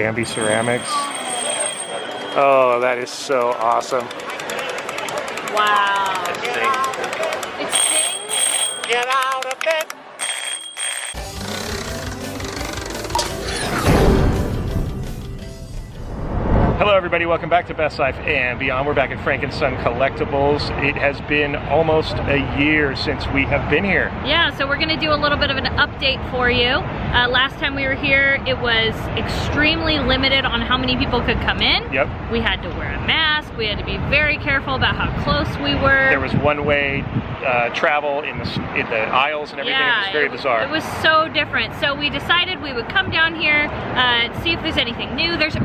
Bambi ceramics. Oh, that is so awesome. Wow. It stings. Get out of bed. Hello everybody, welcome back to Best Life and Beyond. We're back at Frank & Son Collectibles. It has been almost a year since we have been here. Yeah, so we're gonna do a little bit of an update for you. Last time we were here, it was extremely limited on how many people could come in. Yep. We had to wear a mask, we had to be very careful about how close we were. There was one-way travel in the aisles and everything. Yeah, it was very bizarre. It was so different. So we decided we would come down here, see if there's anything new. There's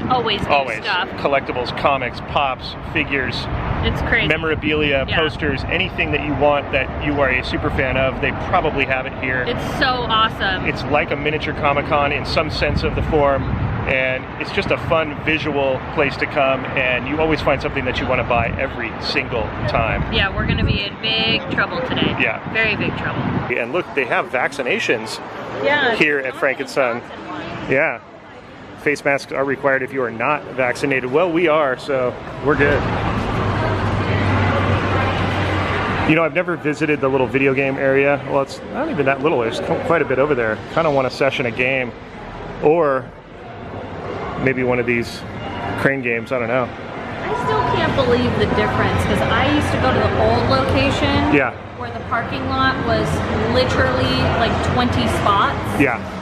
always new stuff. Collectibles, comics, pops, figures. It's crazy. Memorabilia, posters, anything that you want that you are a super fan of, they probably have it here. It's so awesome. It's like a miniature Comic-Con in some sense of the form, and it's just a fun visual place to come, and you always find something that you want to buy every single time. Yeah, we're going to be in big trouble today. Yeah. Very big trouble. And look, they have vaccinations Yeah, here at Frank & Son. Yeah. Face masks are required if you are not vaccinated. Well, we are, so we're good. You know, I've never visited the little video game area. Well, it's not even that little. There's quite a bit over there. Kind of want to session a game, or maybe one of these crane games. I don't know. I still can't believe the difference, because I used to go to the old location. Yeah. Where the parking lot was literally like 20 spots. Yeah.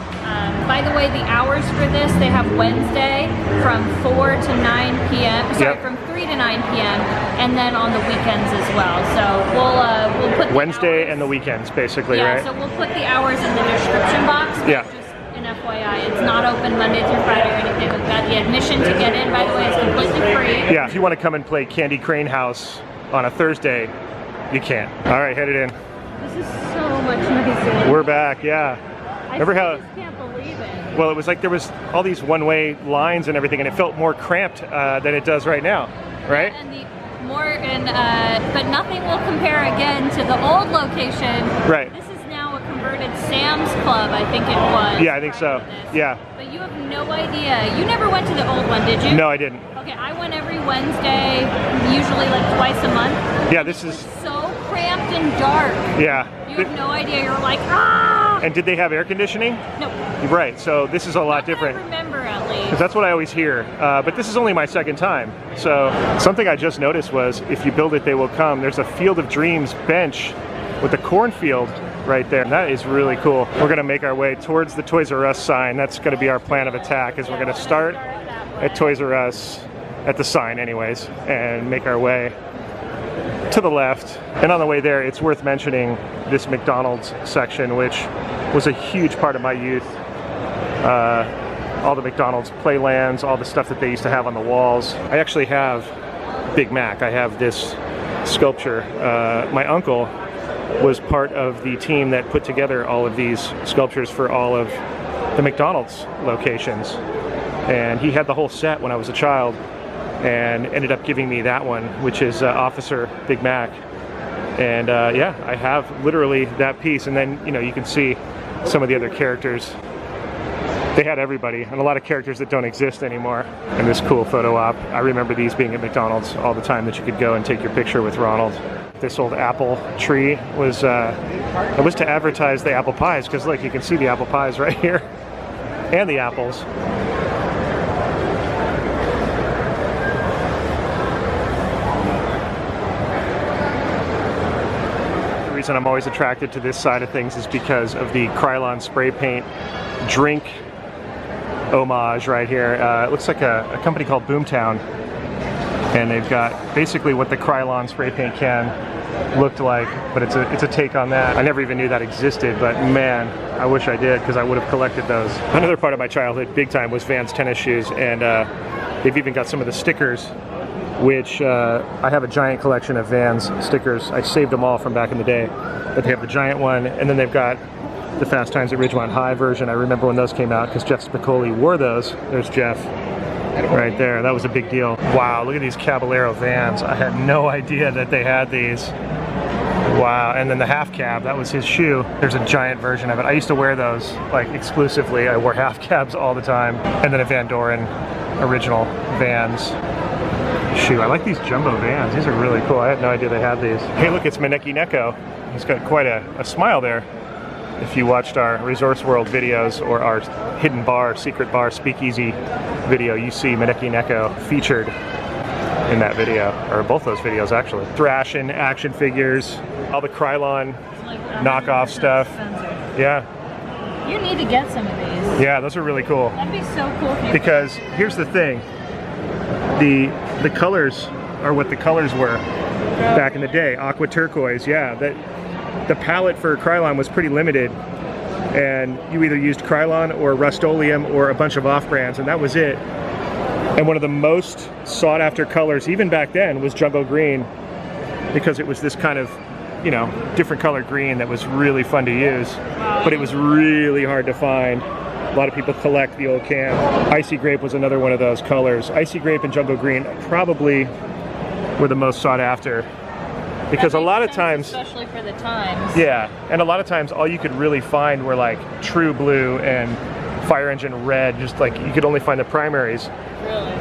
By the way, the hours for this, they have Wednesday from 4 to 9 p.m. Sorry, from 3 to 9 p.m. and then on the weekends as well. So we'll put Wednesday and the weekends, basically, right? Yeah, so we'll put the hours in the description box. Yeah. Just an FYI, it's not open Monday through Friday or anything like that. The admission to get in, by the way, is completely free. Yeah, if you want to come and play Candy Crane House on a Thursday, you can. All right, head it in. This is so much nicer. We're back, yeah. Remember how? I can't believe it. Well, it was like there was all these one-way lines and everything, and it felt more cramped than it does right now, right? But nothing will compare again to the old location. Right. This is now a converted Sam's Club, I think it was. Yeah, I think so. Yeah. But you have no idea. You never went to the old one, did you? No, I didn't. Okay, I went every Wednesday, usually like twice a month. Yeah, this is so cramped and dark. Yeah. You have no idea. You're like, ah! And did they have air conditioning? No. Right, so this is a lot different. I remember at least. Because that's what I always hear. But this is only my second time. So something I just noticed was, if you build it, they will come. There's a Field of Dreams bench with a cornfield right there. And that is really cool. We're going to make our way towards the Toys R Us sign. That's going to be our plan of attack, is we're going to start at Toys R Us, at the sign anyways, and make our way to the left. And on the way there, it's worth mentioning this McDonald's section, which was a huge part of my youth. All the McDonald's playlands, all the stuff that they used to have on the walls. I actually have Big Mac. I have this sculpture. My uncle was part of the team that put together all of these sculptures for all of the McDonald's locations. And he had the whole set when I was a child, and ended up giving me that one, which is Officer Big Mac. And yeah, I have literally that piece. And then, you know, you can see some of the other characters. They had everybody, and a lot of characters that don't exist anymore. And this cool photo op. I remember these being at McDonald's all the time, that you could go and take your picture with Ronald. This old apple tree was, it was to advertise the apple pies, because look, you can see the apple pies right here, and the apples. The reason I'm always attracted to this side of things is because of the Krylon spray paint drink homage right here. It looks like a company called Boomtown, and they've got basically what the Krylon spray paint can looked like, but it's a take on that. I never even knew that existed, but man, I wish I did, because I would have collected those. Another part of my childhood, big time, was Vans tennis shoes, and they've even got some of the stickers, which I have a giant collection of Vans stickers. I saved them all from back in the day, but they have the giant one, and then they've got the Fast Times at Ridgemont High version. I remember when those came out, because Jeff Spicoli wore those. There's Jeff right there. That was a big deal. Wow, look at these Caballero Vans. I had no idea that they had these. Wow, and then the half cab, that was his shoe. There's a giant version of it. I used to wear those like exclusively. I wore half cabs all the time. And then a Van Doren original Vans shoe. I like these jumbo Vans. These are really cool. I had no idea they had these. Hey, look, it's Maneki Neko. He's got quite a smile there. If you watched our Resorts World videos or our hidden bar, secret bar, speakeasy video, you see Maneki Neko featured in that video, or both those videos actually. Thrashin' action figures, all the Krylon Like knockoff stuff. Spencer. Yeah, You need to get some of these. yeah, those are really cool. That'd be so cool if you Because here's the thing, the colors are what the colors were back in the day. Aqua turquoise, yeah. The palette for Krylon was pretty limited, and you either used Krylon or Rust-Oleum or a bunch of off-brands, and that was it. And one of the most sought-after colors, even back then, was jumbo green, because it was this kind of, you know, different color green that was really fun to use, but it was really hard to find. A lot of people collect the old can. Icy Grape was another one of those colors. Icy Grape and jumbo green probably were the most sought after, because a lot of times, especially for the times. yeah, and a lot of times all you could really find were like True Blue and Fire Engine Red, just like you could only find the primaries. Really?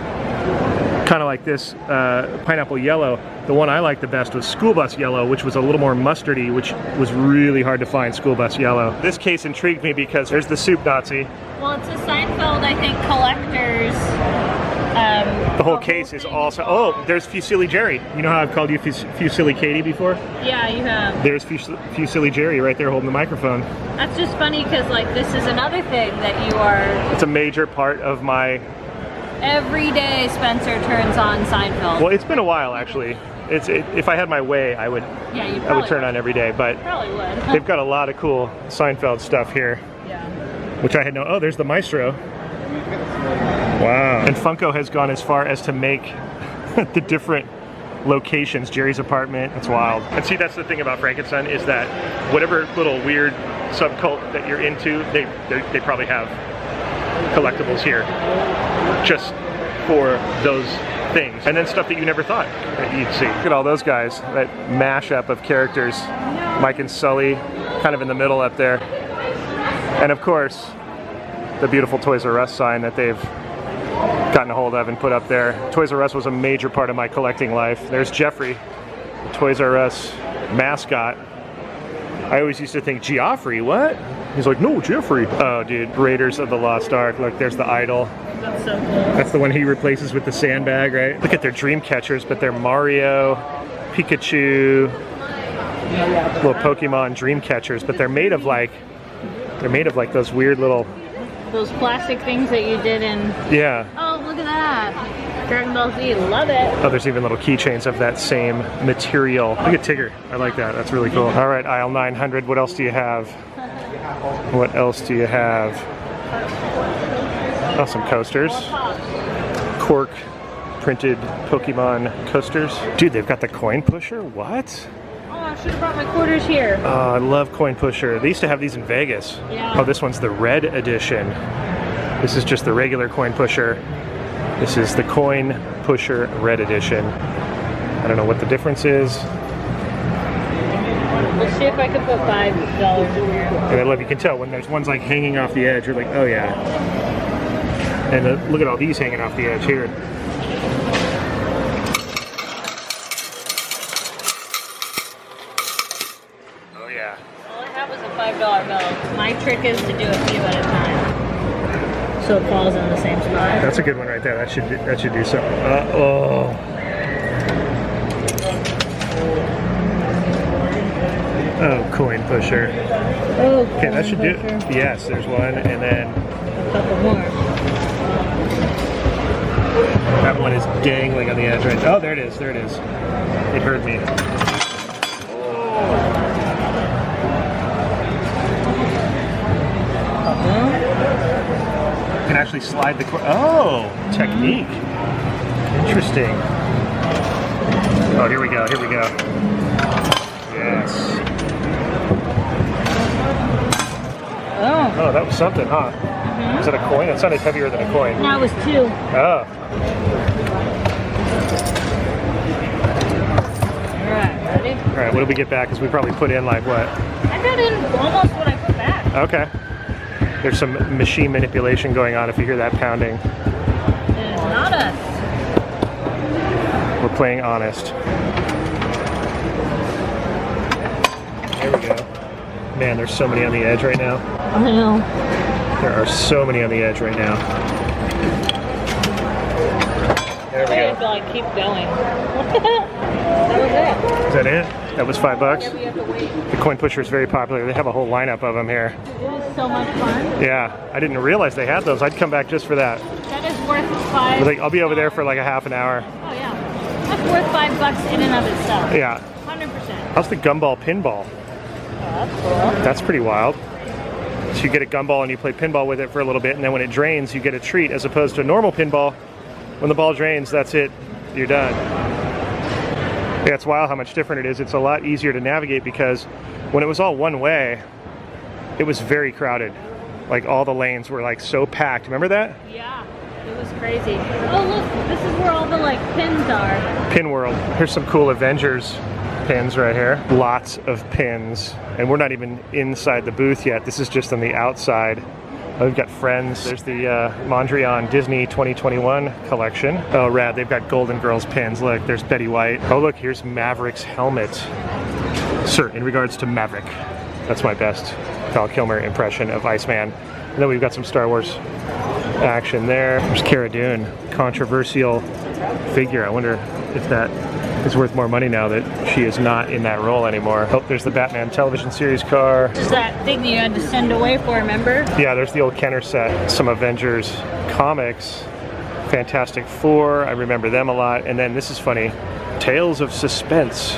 Kind of like this Pineapple Yellow. The one I liked the best was School Bus Yellow, which was a little more mustardy, which was really hard to find, School Bus Yellow. This case intrigued me because there's the Soup Nazi. Well, it's a Seinfeld, I think, collector's. The whole case is also, oh, there's Fusilli Jerry. You know how I've called you Fusilli Katie before? Yeah, you have. There's Fusilli Jerry right there holding the microphone. That's just funny because, like, this is another thing that you are. It's a major part of my... Every day Spencer turns on Seinfeld. Well, it's been a while, actually. If I had my way, I would, Yeah, you I would turn on every day, but Probably would. they've got a lot of cool Seinfeld stuff here, Yeah. which I had no... Oh, there's the Maestro. Wow. And Funko has gone as far as to make the different locations, Jerry's apartment. It's wild. And see, that's the thing about Frankenstein, is that whatever little weird subcult that you're into, they probably have collectibles here just for those things. And then stuff that you never thought that you'd see. Look at all those guys, that mashup of characters. Mike and Sully kind of in the middle up there. And of course, the beautiful Toys R Us sign that they've gotten a hold of and put up there. Toys R Us was a major part of my collecting life. There's Jeffrey, the Toys R Us mascot. I always used to think, Geoffrey, what? He's like, no, Jeffrey. Oh, dude, Raiders of the Lost Ark. Look, there's the idol. That's so cool. That's the one he replaces with the sandbag, right? Look at their dream catchers, but they're Mario, Pikachu, little Pokemon dream catchers, but they're made of like those weird little... Those plastic things that you did in... Yeah. Oh, look at that. Dragon Ball Z, love it. Oh, there's even little keychains of that same material. Look at Tigger. I like that. That's really cool. All right, aisle 900. What else do you have? What else do you have? Oh, some coasters. Cork printed Pokemon coasters. Dude, they've got the coin pusher? What? Oh, I should have brought my quarters here. Oh, I love coin pusher. They used to have these in Vegas. Yeah. Oh, this one's the red edition. This is just the regular coin pusher. This is the coin pusher red edition. I don't know what the difference is. Let's see if I can put $5 in here. And I love, you can tell when there's ones like hanging off the edge, you're like, oh yeah. And look at all these hanging off the edge here. Oh yeah. All I have is a $5 bill. My trick is to do a few at a time, so it falls in the same spot. That's a good one right there. That should do something. Oh. Oh, coin pusher. Oh, Okay, that should do. Yes, there's one, and then a couple more. that one is dangling on the edge right. Oh, there it is. There it is. It heard me. You can actually slide the coin. Oh, technique. Interesting. Oh, here we go. Here we go. Yes. Oh, that was something, huh? Is that a coin? It sounded heavier than a coin. That was 2. Oh. Alright, ready? right, what did we get back? Because we probably put in like what? I got in almost what I put back. Okay. There's some machine manipulation going on if you hear that pounding. It is not us. We're playing honest. There we go. Man, there's so many on the edge right now. I know. There are so many on the edge right now. There we go. Like, keep going. That was it. Is that it? That was $5? Yeah, we have to wait. The coin pusher is very popular. They have a whole lineup of them here. It is so much fun. Yeah, I didn't realize they had those. I'd come back just for that. That is worth $5. Like, I'll be over there for like a half an hour. Oh yeah, that's worth $5 in and of itself. Yeah. 100%. How's the gumball pinball? Oh, that's cool. That's pretty wild. So you get a gumball and you play pinball with it for a little bit, and then when it drains, you get a treat, as opposed to a normal pinball. When the ball drains, that's it. You're done. Yeah, it's wild how much different it is. It's a lot easier to navigate because when it was all one way, it was very crowded. Like all the lanes were like so packed. Remember that? Yeah, it was crazy. Oh look, this is where all the like pins are. Pin World. Here's some cool Avengers pins right here. Lots of pins. And we're not even inside the booth yet. This is just on the outside. Oh, we've got Friends. There's the Mondrian Disney 2021 collection. Oh, rad. They've got Golden Girls pins. Look, there's Betty White. Oh, look, here's Maverick's helmet. Sir, in regards to Maverick, that's my best Val Kilmer impression of Iceman. And then we've got some Star Wars action there. There's Cara Dune, controversial figure. I wonder if that is worth more money now that she is not in that role anymore. Oh, there's the Batman television series car. This is that thing you had to send away for, remember? Yeah, there's the old Kenner set. Some Avengers comics. Fantastic Four, I remember them a lot. And then this is funny, Tales of Suspense.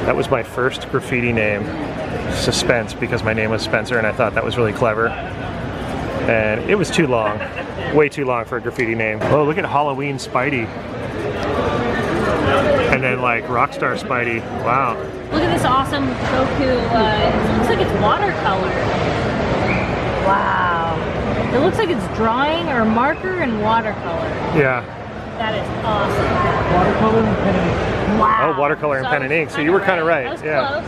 That was my first graffiti name. Suspense, because my name was Spencer and I thought that was really clever. And it was too long. Way too long for a graffiti name. Oh, look at Halloween Spidey. And then like Rockstar Spidey. Wow. Look at this awesome Goku. It looks like it's watercolor. Wow. It looks like it's drawing or marker and watercolor. Yeah. That is awesome. Watercolor and pen and ink. Wow. Oh, watercolor and pen and ink. So you were kind of right. That was Yeah. close.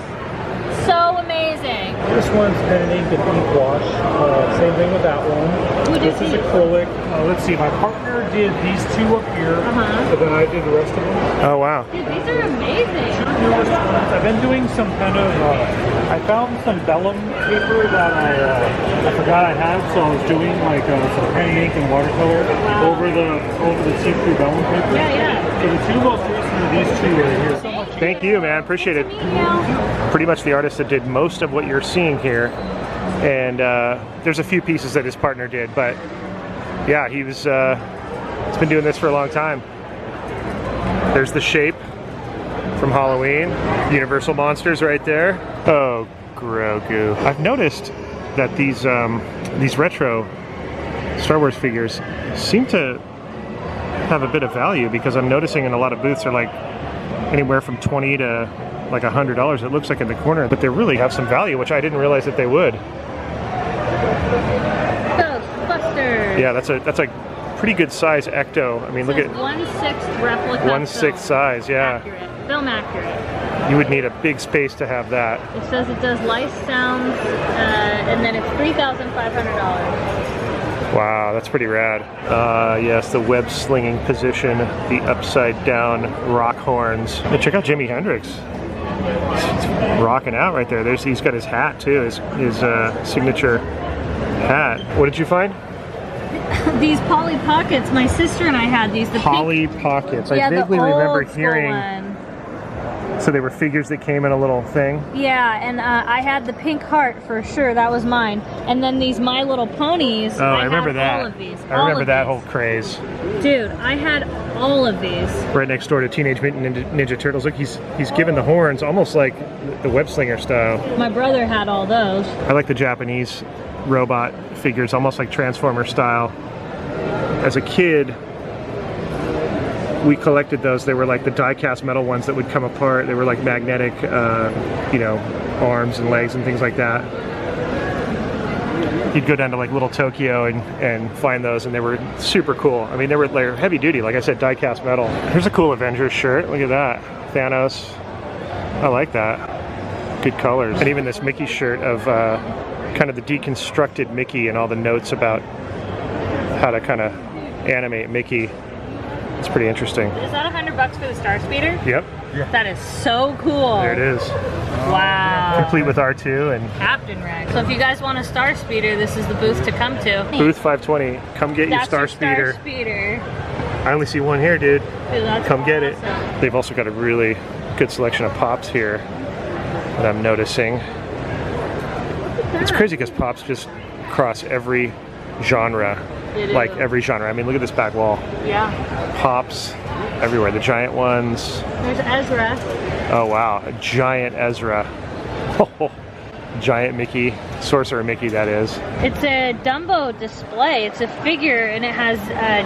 So amazing. This one's pen and ink and ink wash. Same thing with that one. Who did This is these? acrylic. Let's see, my partner did these two up here, but then I did the rest of them. Oh, wow. Dude, these are amazing. Newest ones. I've been doing some kind of, I found some vellum paper that I forgot I had, so I was doing like some pen and ink and watercolor over the see-through vellum paper. Yeah, yeah. So the two most recent are these two right here. So much. Thank you, man. Appreciate it. Meet you. Pretty much the artist that did most of what you're seeing here. And there's a few pieces that his partner did, but yeah, he's been doing this for a long time. There's the shape from Halloween. Universal Monsters right there. Oh, Grogu. I've noticed that these retro Star Wars figures seem to have a bit of value, because I'm noticing in a lot of booths are like anywhere from $20 to like $100. It looks like in the corner, but they really have some value, which I didn't realize that they would. Ghostbusters. Yeah, that's a pretty good size Ecto. I mean, look at 1/6 replica. 1/6 size. Yeah, Accurate. Film accurate. you would need a big space to have that. It says it does lice sounds, and then it's $3,500. Wow, that's pretty rad. Yes, the web slinging position, the upside down rock horns. And check out Jimi Hendrix. He's rocking out right there. He's got his hat too, his signature hat. What did you find? These Polly Pockets. My sister and I had these. The Polly Pockets. I yeah, vaguely the remember old school hearing. one. So they were figures that came in a little thing. Yeah, and I had the pink heart for sure. That was mine. And then these My Little Ponies. Oh, I remember had that. All of these. I remember that whole craze. Dude, I had all of these. Right next door to Teenage Mutant Ninja Turtles. Look, he's given the horns almost like the web slinger style. My brother had all those. I like the Japanese robot figures, almost like Transformer style. As a kid, we collected those. They were like the die-cast metal ones that would come apart. They were like magnetic, arms and legs and things like that. You'd go down to like Little Tokyo and find those, and they were super cool. I mean, they were heavy duty, like I said, die-cast metal. Here's a cool Avengers shirt. Look at that, Thanos. I like that. Good colors. And even this Mickey shirt of kind of the deconstructed Mickey and all the notes about how to kind of animate Mickey. It's pretty interesting. Is that $100 for the Star Speeder? Yep. Yeah. That is so cool. There it is. Wow. Complete with R2 and Captain Rex. So if you guys want a Star Speeder, this is the booth to come to. booth 520. Come get your That's Star your Speeder. Star Speeder. I only see one here, dude. Dude, that's Come get it. awesome. They've also got a really good selection of Pops here that I'm noticing. It's crazy because Pops just cross every genre. Like every genre. I mean, look at this back wall. Yeah. Pops everywhere. The giant ones. There's Ezra. Oh wow, a giant Ezra. Giant Mickey, Sorcerer Mickey that is. It's a Dumbo display. It's a figure and it has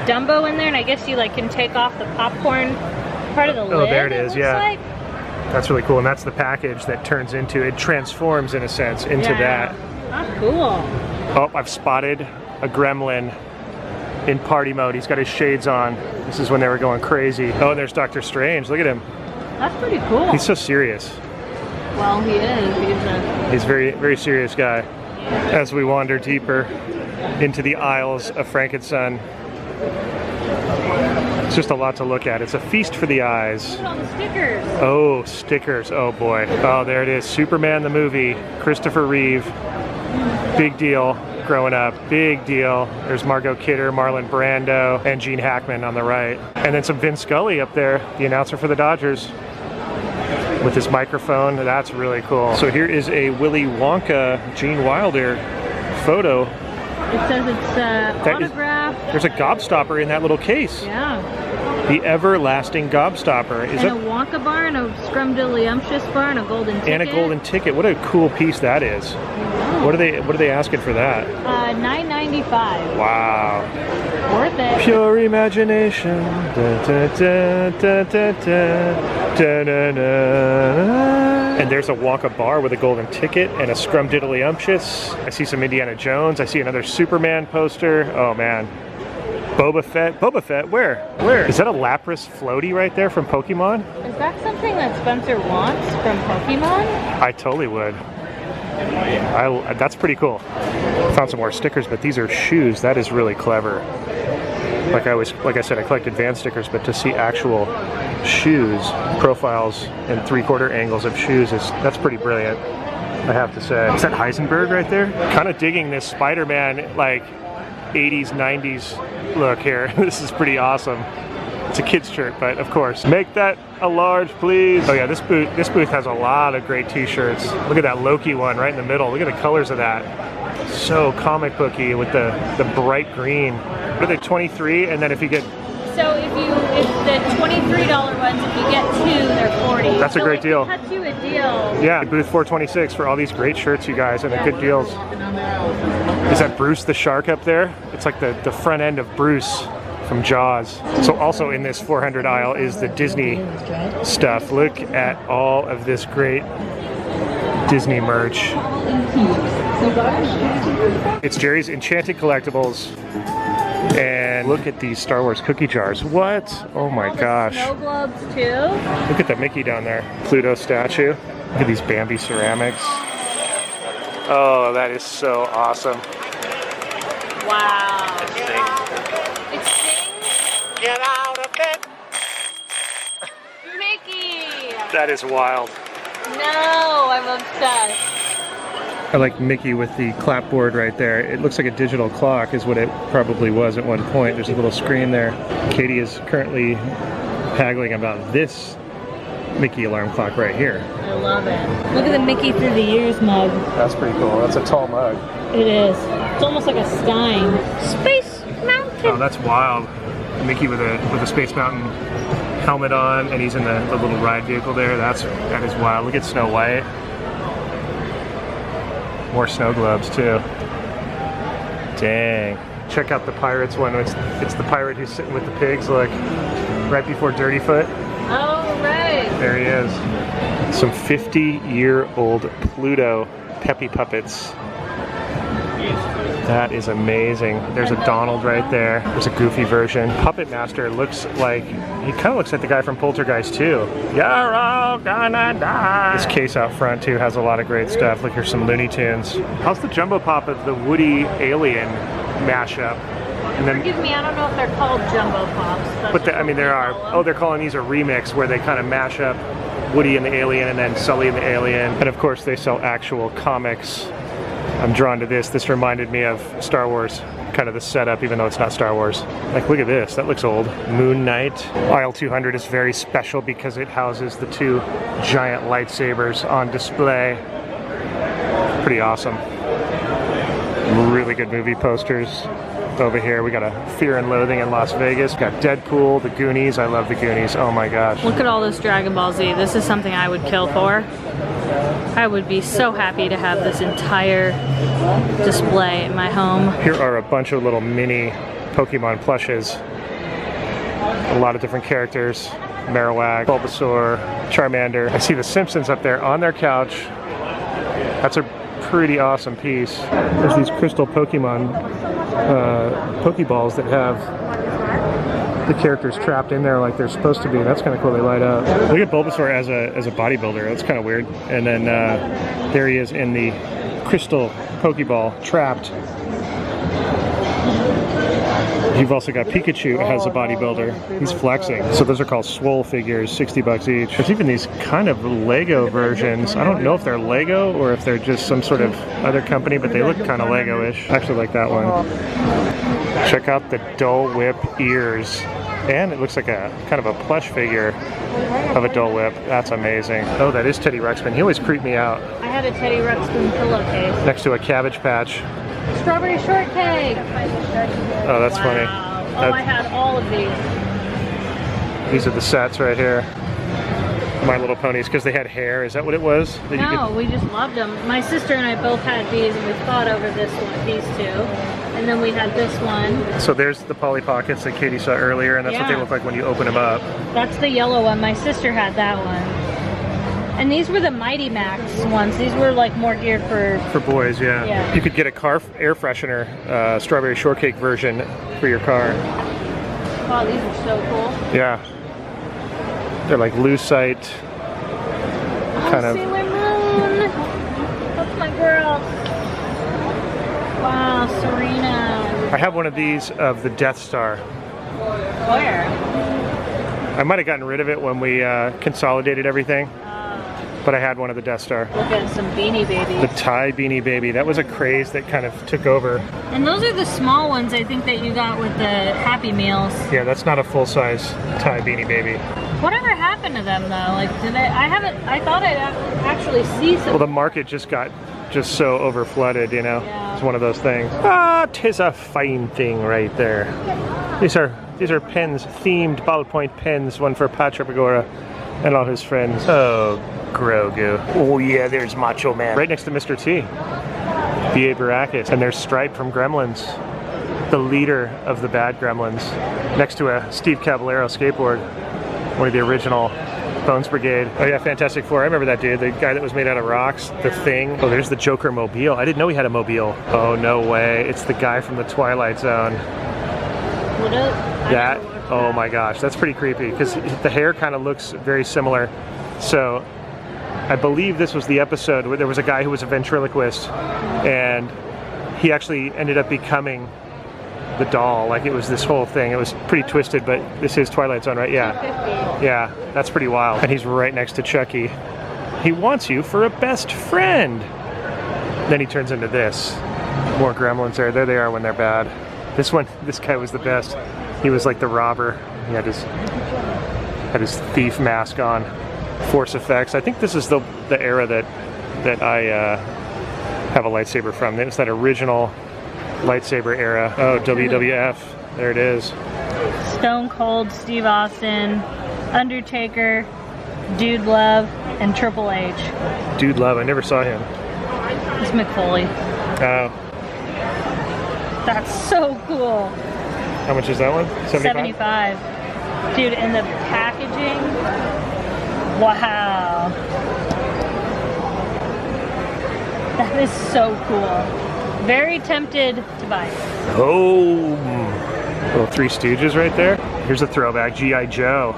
Dumbo in there, and I guess you like can take off the popcorn part of the lid. Oh, there it is, looks yeah. like. That's really cool, and that's the package that turns into, it transforms in a sense into Yeah. that. That's cool. Oh, I've spotted a gremlin in party mode. He's got his shades on. This is when they were going crazy. Oh, and there's Doctor Strange. Look at him. That's pretty cool. He's so serious. Well, he is. He's a very, very serious guy. As we wander deeper into the aisles of Frankenstein, it's just a lot to look at. It's a feast for the eyes. Look at all the stickers. Oh, stickers. Oh boy. Oh, there it is. Superman the movie. Christopher Reeve. Big deal. Growing up, big deal. There's Margot Kidder, Marlon Brando, and Gene Hackman on the right. And then some Vin Scully up there, the announcer for the Dodgers, with his microphone. That's really cool. So here is a Willy Wonka, Gene Wilder photo. It says it's autographed. There's a gobstopper in that little case. Yeah. The everlasting gobstopper. Is And it? a Wonka bar, and a Scrumdiddlyumptious bar, and a golden ticket. And a golden ticket. What a cool piece that is. What are they asking for that? $9.95. Wow. Worth it. Pure imagination. Da, da, da, da, da, da, da, da, da. And there's a Wonka bar with a golden ticket and a Scrumdiddlyumptious. I see some Indiana Jones. I see another Superman poster. Oh man. Boba Fett. Boba Fett? Where? Where? Is that a Lapras floaty right there from Pokemon? Is that something that Spencer wants from Pokemon? I totally would. That's pretty cool. Found some more stickers, but these are shoes. That is really clever. Like I said, I collect advanced stickers, but to see actual shoes, profiles, and 3/4 angles of shoes that's pretty brilliant, I have to say. Is that Heisenberg right there? Kind of digging this Spider-Man like 80s, 90s look here. This is pretty awesome. It's a kid's shirt, but of course. Make that a large, please. Oh yeah, this booth has a lot of great t-shirts. Look at that Loki one right in the middle. Look at the colors of that. So comic booky with the bright green. What are they, 23? And then if you get... So if the $23 ones, if you get two, they're 40. That's a great deal. Cut you a deal. Yeah, booth 426 for all these great shirts, you guys, and the good deals. Is that Bruce the Shark up there? It's like the front end of Bruce from Jaws. So also in this 400 aisle is the Disney stuff. Look at all of this great Disney merch. It's Jerry's Enchanted Collectibles. And look at these Star Wars cookie jars. What? Oh my gosh. Snow globes too. Look at the Mickey down there. Pluto statue. Look at these Bambi ceramics. Oh, that is so awesome. Wow. It It Get out of bed. sings Mickey. That is wild. No, I'm obsessed. I like Mickey with the clapboard right there. It looks like a digital clock is what it probably was at one point. There's a little screen there. Katie is currently haggling about this Mickey alarm clock right here. I love it. Look at the Mickey through the years mug. That's pretty cool. That's a tall mug. It is. It's almost like a Stein. Space Mountain. Oh, that's wild. Mickey with a Space Mountain helmet on, and he's in the little ride vehicle there. That is wild. Look at Snow White. More snow globes too. Dang. Check out the Pirates one. It's the pirate who's sitting with the pigs, look. Right before Dirty Foot. Oh, right. There he is. Some 50-year-old Pluto Peppy puppets. That is amazing. There's a Donald right there. There's a Goofy version. Puppet Master looks like, he kind of looks like the guy from Poltergeist too. You're all gonna die. This case out front too has a lot of great stuff. Look, here's some Looney Tunes. How's the jumbo pop of the Woody Alien mashup? And then, forgive me, I don't know if they're called jumbo pops. but I mean, there are. Oh, they're calling these a remix where they kind of mash up Woody and the Alien and then Sully and the Alien. And of course, they sell actual comics. I'm drawn to this. This reminded me of Star Wars, kind of the setup, even though it's not Star Wars. Like, look at this. That looks old. Moon Knight. Aisle 200 is very special because it houses the two giant lightsabers on display. Pretty awesome. Really good movie posters. Over here we got a Fear and Loathing in Las Vegas. Got Deadpool, the Goonies. I love the Goonies. Oh my gosh. Look at all this Dragon Ball Z. This is something I would kill for. I would be so happy to have this entire display in my home. Here are a bunch of little mini Pokemon plushes. A lot of different characters. Marowak, Bulbasaur, Charmander. I see the Simpsons up there on their couch. That's a pretty awesome piece. There's these crystal Pokemon Pokeballs that have the characters trapped in there like they're supposed to be. That's kind of cool. They light up. Look at Bulbasaur as a bodybuilder. That's kind of weird. And then there he is in the crystal Pokeball trapped. You've also got Pikachu as a bodybuilder. He's flexing. So those are called Swole figures, 60 bucks each. There's even these kind of Lego versions. I don't know if they're Lego or if they're just some sort of other company, but they look kind of Lego-ish. I actually like that one. Check out the Dole Whip ears. And it looks like a kind of a plush figure of a Dole Whip. That's amazing. Oh, that is Teddy Ruxpin. He always creeped me out. I had a Teddy Ruxpin pillowcase. Next to a Cabbage Patch. Strawberry shortcake. Oh, that's funny. Oh, I had all of these. These are the sets right here. My Little Ponies, because they had hair. Is that what it was? That No, we just loved them. My sister and I both had these, and we fought over this one, these two. And then we had this one. So there's the Polly Pockets that Katie saw earlier, and that's what they look like when you open them up. That's the yellow one. My sister had that one. And these were the Mighty Max ones. These were like more geared for boys, yeah. You could get a car air freshener, strawberry shortcake version for your car. Wow, these are so cool. Yeah. They're like lucite, kind of. Sailor Moon. That's my girl. Wow, Serena. I have one of these of the Death Star. Where? I might have gotten rid of it when we consolidated everything. But I had one of the Death Star. Look at some Beanie Babies. The Thai Beanie Baby. That was a craze that kind of took over. And those are the small ones I think that you got with the Happy Meals. Yeah, that's not a full-size Thai Beanie Baby. Whatever happened to them though? Like, I thought I'd actually see some. Well, the market just got so overflooded, you know. Yeah. It's one of those things. Ah, 'tis a fine thing right there. These are pens, themed ballpoint pens, one for Patrick Agora and all his friends. Oh, Grogu. Oh yeah, there's Macho Man. Right next to Mr. T. B.A. Baracus. And there's Stripe from Gremlins, the leader of the bad Gremlins, next to a Steve Caballero skateboard, one of the original Bones Brigade. Oh yeah, Fantastic Four. I remember that dude, the guy that was made out of rocks, the Thing. Oh, there's the Joker mobile. I didn't know he had a mobile. Oh, no way. It's the guy from the Twilight Zone. That, oh my gosh, that's pretty creepy because the hair kind of looks very similar. So I believe this was the episode where there was a guy who was a ventriloquist and he actually ended up becoming the doll. Like, it was this whole thing. It was pretty twisted, but this is Twilight Zone, right? Yeah. Yeah, that's pretty wild. And he's right next to Chucky. He wants you for a best friend. Then he turns into this. More gremlins there. There they are when they're bad. This guy was the best. He was like the robber. He had his thief mask on. Force effects. I think this is the era that I have a lightsaber from. It was that original lightsaber era. Oh, WWF. There it is. Stone Cold, Steve Austin, Undertaker, Dude Love, and Triple H. Dude Love. I never saw him. It's McFoley. Oh. That's so cool. How much is that one? 75. Dude, and the packaging. Wow. That is so cool. Very tempted to buy it. Oh, little Three Stooges right there. Here's a throwback, G.I. Joe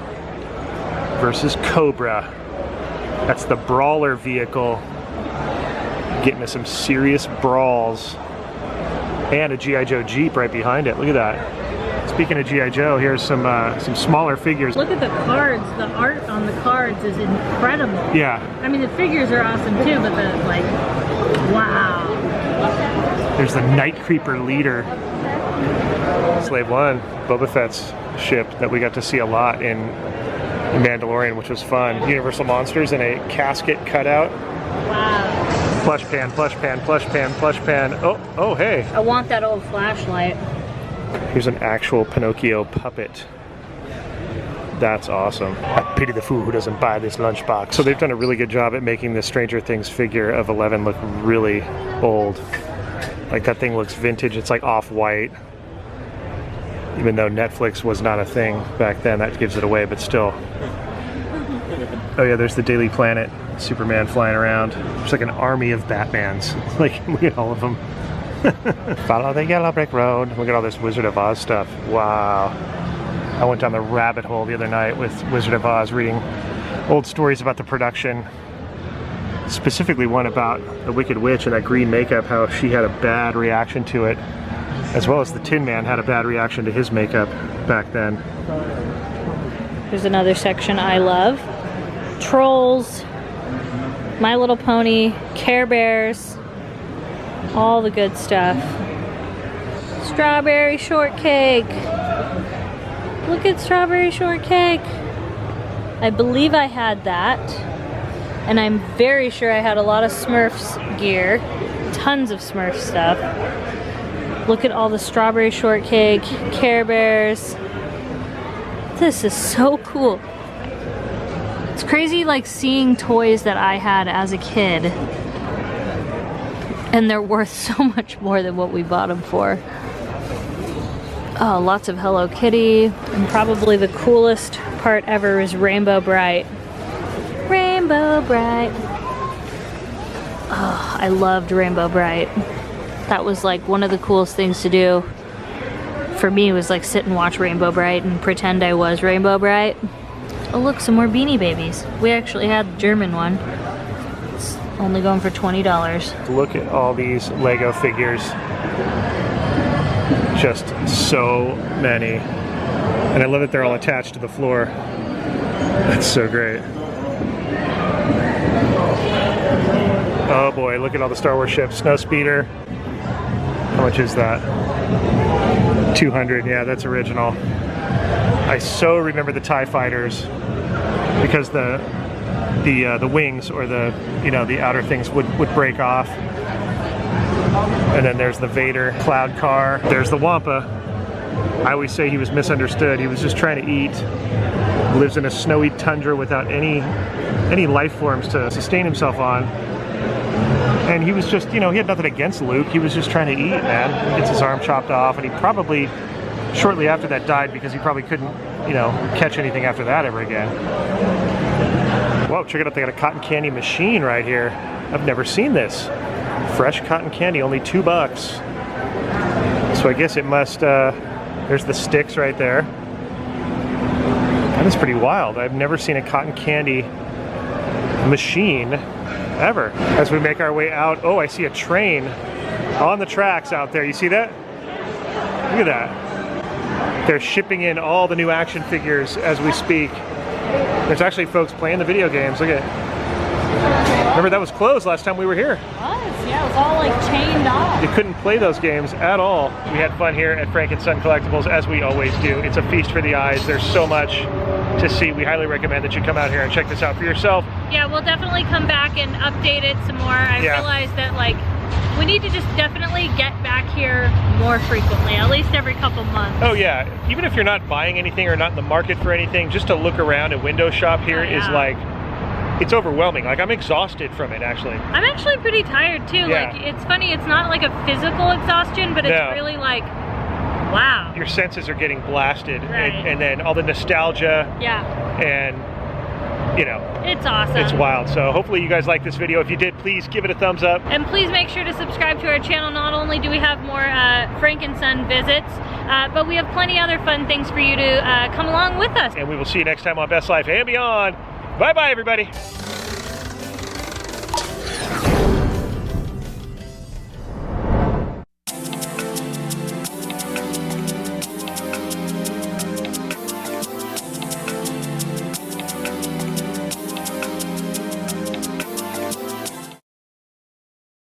versus Cobra. That's the brawler vehicle. Getting to some serious brawls. And a G.I. Joe Jeep right behind it. Look at that. Speaking of G.I. Joe, here's some smaller figures. Look at the cards. The art on the cards is incredible. Yeah. I mean, the figures are awesome too, but the, like, wow. There's the Night Creeper leader. Slave One, Boba Fett's ship that we got to see a lot in Mandalorian, which was fun. Universal Monsters in a casket cutout. Wow. Plush pan, plush pan, plush pan, plush pan. Oh, hey. I want that old flashlight. Here's an actual Pinocchio puppet. That's awesome. I pity the fool who doesn't buy this lunchbox. So they've done a really good job at making the Stranger Things figure of 11 look really old. Like that thing looks vintage. It's like off-white. Even though Netflix was not a thing back then, that gives it away, but still. Oh yeah, there's the Daily Planet. Superman flying around. There's like an army of Batmans. Like, look at all of them. Follow the yellow brick road. Look at all this Wizard of Oz stuff. Wow. I went down the rabbit hole the other night with Wizard of Oz, reading old stories about the production. Specifically one about the Wicked Witch and that green makeup, how she had a bad reaction to it, as well as the Tin Man had a bad reaction to his makeup back then. Here's another section I love. Trolls, My Little Pony, Care Bears, all the good stuff. Strawberry shortcake. Look at strawberry shortcake. I believe I had that. And I'm very sure I had a lot of Smurfs gear. Tons of Smurf stuff. Look at all the strawberry shortcake, Care Bears. This is so cool. It's crazy like seeing toys that I had as a kid. And they're worth so much more than what we bought them for. Oh, lots of Hello Kitty. And probably the coolest part ever is Rainbow Bright. Rainbow Bright. Oh, I loved Rainbow Bright. That was like one of the coolest things to do for me, was like sit and watch Rainbow Bright and pretend I was Rainbow Bright. Oh look, some more Beanie Babies. We actually had the German one. It's only going for $20. Look at all these Lego figures. Just so many. And I love that they're all attached to the floor. That's so great. Oh boy, look at all the Star Wars ships. Snowspeeder. How much is that? 200, yeah, that's original. I so remember the TIE Fighters because the wings, or the the outer things would break off. And then there's the Vader cloud car. There's the Wampa. I always say he was misunderstood. He was just trying to eat. Lives in a snowy tundra without any life forms to sustain himself on. And he was just, he had nothing against Luke. He was just trying to eat, man. He gets his arm chopped off, and he probably, shortly after that, died because he probably couldn't, catch anything after that ever again. Whoa, check it out. They got a cotton candy machine right here. I've never seen this. Fresh cotton candy, only $2. So I guess it must, there's the sticks right there. That is pretty wild. I've never seen a cotton candy machine ever. As we make our way out, oh, I see a train on the tracks out there. You see that? Look at that. They're shipping in all the new action figures as we speak. There's actually folks playing the video games. Look at it. Remember, that was closed last time we were here. Yeah, it was all like chained off. You couldn't play those games at all. We had fun here at Frank & Son Collectibles, as we always do. It's a feast for the eyes. There's so much to see. We highly recommend that you come out here and check this out for yourself. Yeah, we'll definitely come back and update it some more. I realize that we need to just definitely get back here more frequently, at least every couple months. Oh yeah, even if you're not buying anything or not in the market for anything, just to look around and window shop here is like, it's overwhelming. Like, I'm exhausted from it, actually. I'm actually pretty tired too. Yeah. Like, it's funny, it's not like a physical exhaustion, but it's really like, wow. Your senses are getting blasted. Right. And then all the nostalgia. Yeah. And you know, It's awesome. it's wild. So hopefully you guys like this video. If you did, please give it a thumbs up. And please make sure to subscribe to our channel. Not only do we have more Frank and Son visits, but we have plenty other fun things for you to come along with us. And we will see you next time on Best Life and Beyond. Bye-bye, everybody.